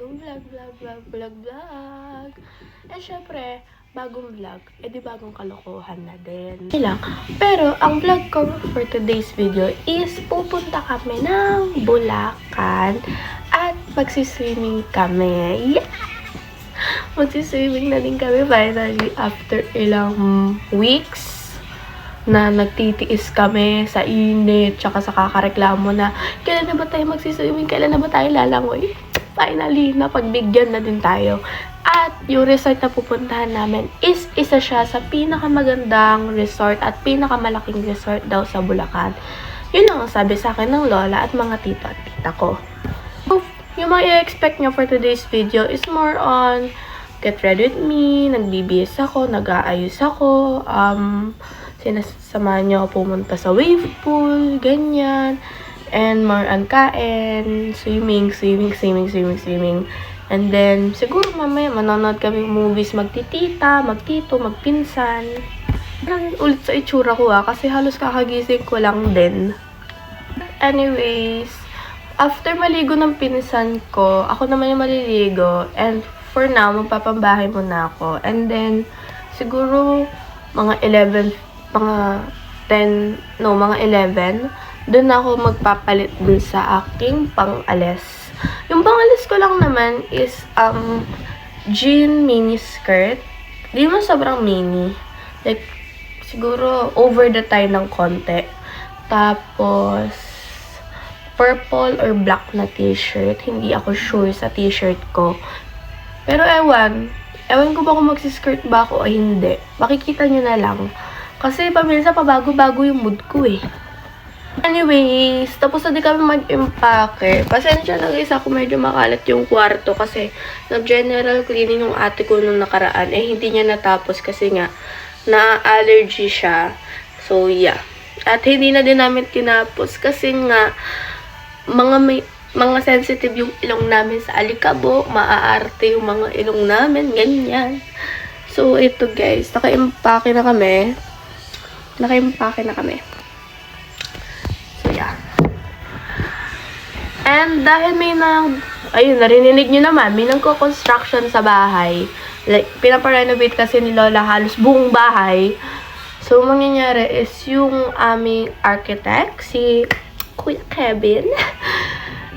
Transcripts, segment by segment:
bagong vlog. And syempre, bagong vlog, edi bagong kalokohan na din. Lang. Pero, ang vlog ko for today's video is pupunta kami ng Bulacan at magsiswimming kami. Yes! Magsiswimming na din kami finally after ilang weeks na nagtitiis kami sa init, tsaka sa kakareklamo na kailan na ba tayo magsiswimming, kailan na ba tayo lalangoy. Finally, napagbigyan na din tayo. At yung resort na pupuntahan namin is isa siya sa pinakamagandang resort at pinakamalaking resort daw sa Bulacan. Yun lang ang sabi sa akin ng lola at mga tito at tita ko. So, yung mga i-expect nyo for today's video is more on get ready with me, nagbibihis ako, nag-aayos ako, sinasamahan niyo ako pumunta sa wave pool, ganyan. And more on kain, swimming. And then, siguro mamaya manonood kami movies, magtitita, magtito, magpinsan. Parang ulit sa itsura ko kasi halos kakagising ko lang din. Anyways, after maligo ng pinsan ko, ako naman yung maliligo. And for now, magpapambahay muna ako. And then, siguro mga 11, doon ako magpapalit dun sa aking pang-alis. Yung pang-alis ko lang naman is jean mini skirt. Di mo sobrang mini. Like, siguro over the tie ng konti. Tapos, purple or black na t-shirt. Hindi ako sure sa t-shirt ko. Pero ewan ko ba kung magsiskirt ba ako o hindi. Makikita nyo na lang. Kasi paminsan pabago-bago yung mood ko eh. Anyways, tapos na din kami mag-impake. Pasensya na guys ako, medyo makalat yung kwarto kasi nag-general cleaning yung ate ko nung nakaraan. Hindi niya natapos kasi nga na-allergy siya. So yeah. At hindi na din namin tinapos kasi nga mga sensitive yung ilong namin sa alikabok, maaarte yung mga ilong namin, ganyan. So, ito guys, naka-impake na kami. So, yeah. And dahil ayun, narinig nyo naman, may nagko-construction sa bahay. Like, pinaparenovate kasi ni Lola halos buong bahay. So, mangyayari is yung aming architect, si Kuya Kevin,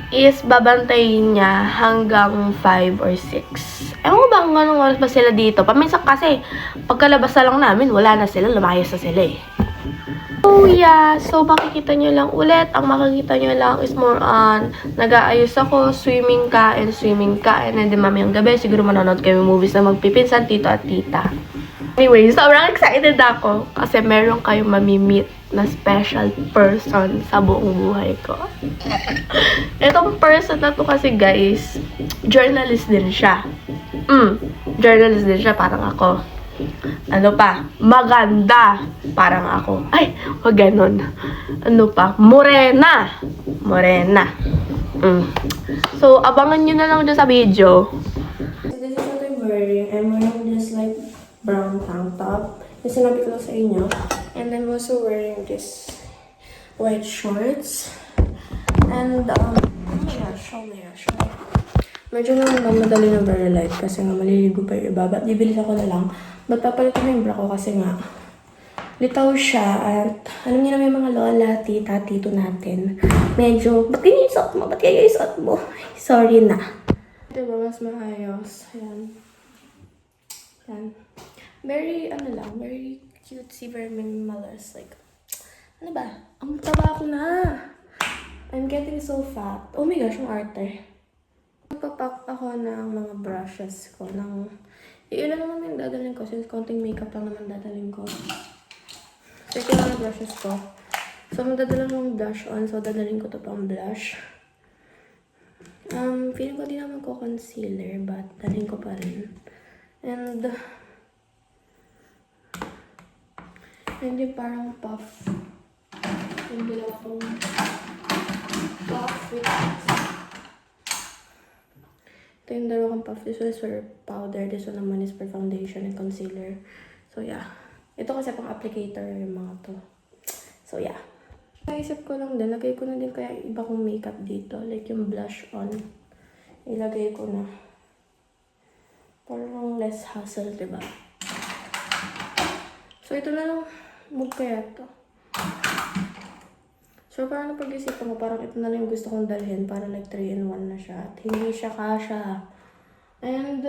is babantayin niya hanggang 5 or 6. Ewan ko ba kung anong oras ba sila dito? Paminsan kasi, pagkalabas na lang namin, wala na sila, lumayas na sila eh. So yeah, so makikita nyo lang ulit, ang makikita nyo lang is more on, nag-aayos ako, swimming ka, and then mamayang gabi, siguro manonood kami movies na magpipinsan, tito at tita. Anyway, sobrang excited ako kasi meron kayong mamimit na special person sa buong buhay ko. Itong person na to kasi guys, journalist din siya. Journalist din siya, parang ako. Ano pa? Maganda, parang ako. Ay, wag ganon. Ano pa? Morena. So, abangan nyo na lang dyan sa video. So, this is what I'm wearing. I'm wearing this like brown tank top. Yung sinabi ko sa inyo. And I'm also wearing this white shorts. And, oh my gosh, medyo madali na very light kasi nga maliligo pa yung iba. But bibilis ako na lang. But papalit ko yung bra ko kasi nga litaw siya. At alam niyo na may mga lola, tita, tito natin. Medyo, ba't ganyan yung suot mo? Ba't kaya yung suot mo? Sorry na. Diba, mas maayos. Ayan. Very, very cutesy, very minimalist. Like, ano ba? Ang taba ko na. I'm getting so fat. Oh my gosh, yung arte. Magpapack ako ng mga brushes ko. Ilan naman yung dadalhin ko. Since konting makeup lang naman dadalhin ko. So, ito lang yung brushes ko. So, magdadala ng blush on. So, dadalhin ko to pang blush. Feeling ko di naman ko concealer. But, dalhin ko pa rin. And yung parang puff. Yung dalawa kong puff with ito yung dalawa kong puff. This one is for powder. This one naman is for foundation and concealer. So, yeah. Ito kasi pang applicator yung mga to. So, yeah. Naisip ko lang din. Lagay ko na din kaya iba kong makeup dito. Like yung blush on. ilagay ko na. Parang less hassle, diba? So, ito na lang. Move kaya to. So, parang napag-isipan ko, parang ito na lang yung gusto kong dalhin para like 3-in-1 na siya. At hindi siya kasha. And,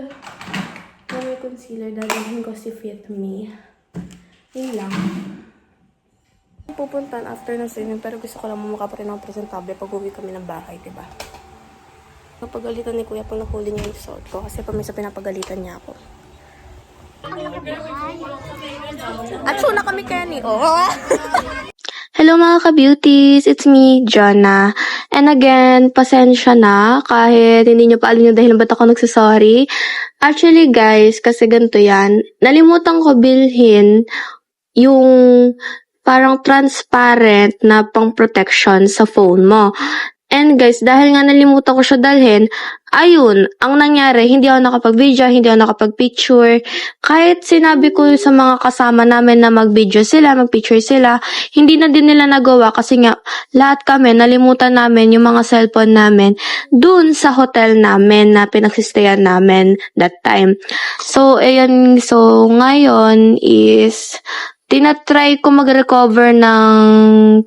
na may concealer, dadalhin ko si Fit Me. Yun lang. Pupuntan after ng swimming, pero gusto ko lang mukha pa rin ng presentable pag uwi kami ng bahay, diba? Napagalitan ni Kuya pag nahuli niya yung suot ko kasi paminsan pinapagalitan niya ako. At na kami kaya ni Hello mga ka-beauties! It's me, Jonna. And again, pasensya na kahit hindi nyo pa alam yung dahilan ba't ako nagsasorry. Actually guys, kasi ganito yan. Nalimutan ko bilhin yung parang transparent na pang protection sa phone mo. And guys, dahil nga nalimutan ko siya dalhin, ayun, ang nangyari, hindi ako nakapag-video, hindi ako nakapag-picture. Kahit sinabi ko sa mga kasama namin na mag-video sila, mag-picture sila, hindi na din nila nagawa kasi nga, lahat kami, nalimutan namin yung mga cellphone namin dun sa hotel namin na pinagsistayan namin that time. So, ayan, so ngayon is tinatry ko mag-recover ng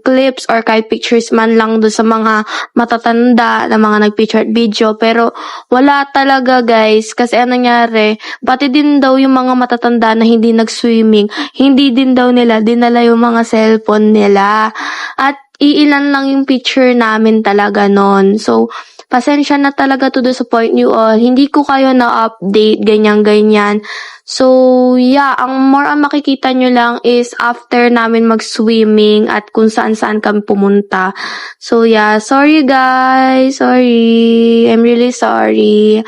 clips or kahit pictures man lang doon sa mga matatanda na mga nag-picture at video. Pero wala talaga guys. Kasi anong nangyari, pati din daw yung mga matatanda na hindi nag-swimming, hindi din daw nila dinala yung mga cellphone nila. At iilan lang yung picture namin talaga nun. So, pasensya na talaga to disappoint you all. Hindi ko kayo na-update, ganyan-ganyan. So, yeah, ang more ang makikita nyo lang is after namin mag-swimming at kung saan-saan kami pumunta. So, yeah, sorry guys. Sorry. I'm really sorry.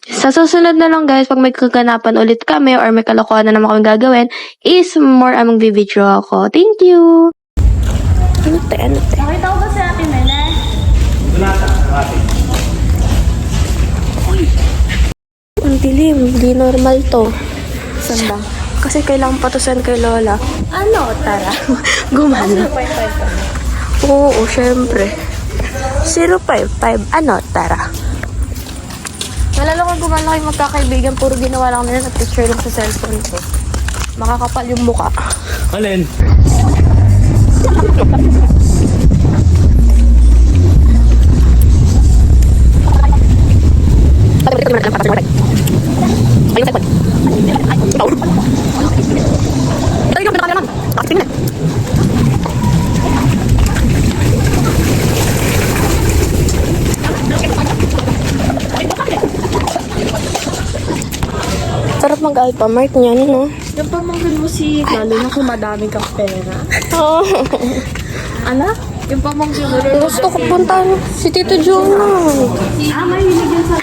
Sa susunod na lang guys, pag may kaganapan ulit kami or may kalokohan na naman kami gagawin, is more ang mag-video ako. Thank you! Ano te? Nakita ko ba si Ate Mene? Ang dilim, di normal to. Saan ba? Kasi kailangan patusan kay Lola. Ano, Tara? Gumana. Oo, syempre. 055. Ano, Tara? Nalala ko gumana kayo magkakaibigan. Puro ginawa lang nila sa picture lang sa cellphone ko. Makakapal yung muka. Alin? Sarap mag-Alphamart niyan, no? Yung pamangkin mo si lalo na kung madami kang pera. Oo. Anak? Yung pamangkin mo Gusto ko punta si Tito Jonah. mahilig yun sa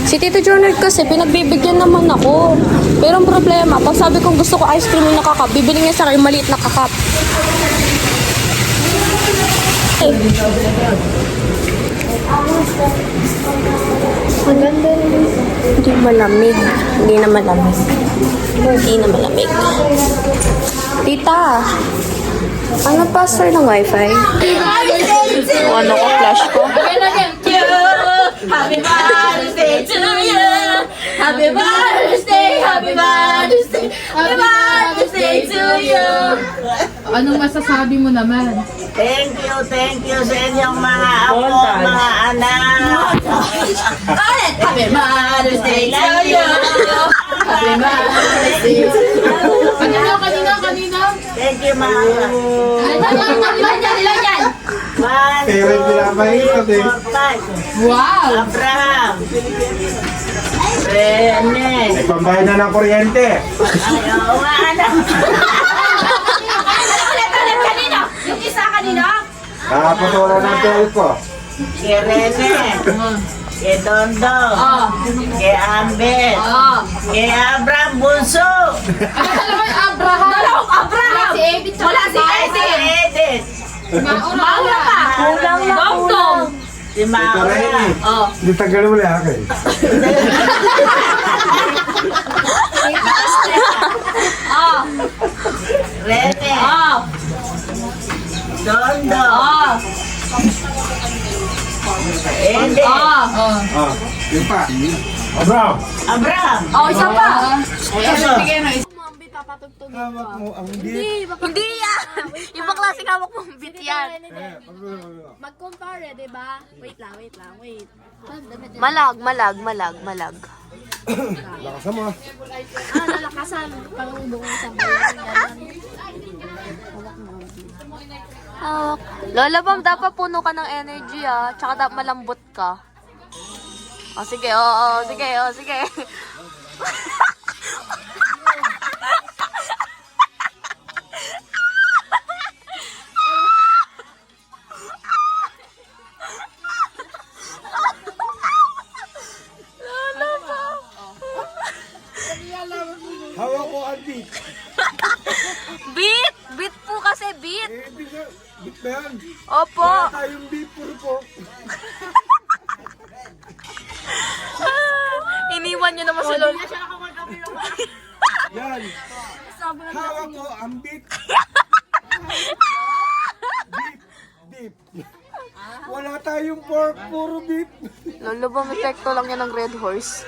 Si Tito Jonah kasi pinagbibigyan naman ako. Pero ang problema, pag sabi kong gusto ko ice cream yung nakakap, bibili niya sa akin yung maliit na kakap. maganda rin. Hindi malamig. Hindi na malamig. Hindi na malamig. Tita, ano password ng wifi? O ano ko, flash ko? Happy birthday to you! Happy birthday! Happy birthday! Happy birthday to you! Anong masasabi mo naman? Thank you sa inyong mga apo, mga anak. Happy birthday to you! Happy birthday to you! Kanina? Thank you, mga anak. Ilan yan? 1, 2, 3, 4, 5. Wow! Abraham. Rene. May pambayad na ng kuryente. Ayaw nga, anak. Ulit kanino? Yung isa kanino? Nakapatulan ng telco. Kay Rene. Kay Dondo. Kay Ambet. Kay Abraham Bunso. Alam mo yung Abraham? Dalawang Abraham! Si Edith. Wala si Edith! Edith. Mauna pa! Kulang na Dong-dong! Si Maura. Hindi tagal mo lang ako eh. Rene. Dondo. Hindi. Ah, yun pa. Abraham. Abraham. Oh, isa pa. Eso. Hawak mo ang beat. Hindi yan. Ibang klaseng hawak mong beat yan. Mag-compare, di ba? Wait lang. Malag. Lakasan mo. Nalakasan. Pangubong sa bayan. Hawak. Lola Bam, dapat puno ka ng energy ah. Tsaka dapat malambot ka. O sige, sige. Hawak ko ang beat. Beat! Beat po kasi, beat! Eh, beat na yan. Opo! Wala tayong beat, puro po. Iniwan niyo naman si Lola. Yan. Hawak ko ang beat. Beat. Wala tayong pork, puro beat. Lola ba, may tekto lang yan ng Red Horse?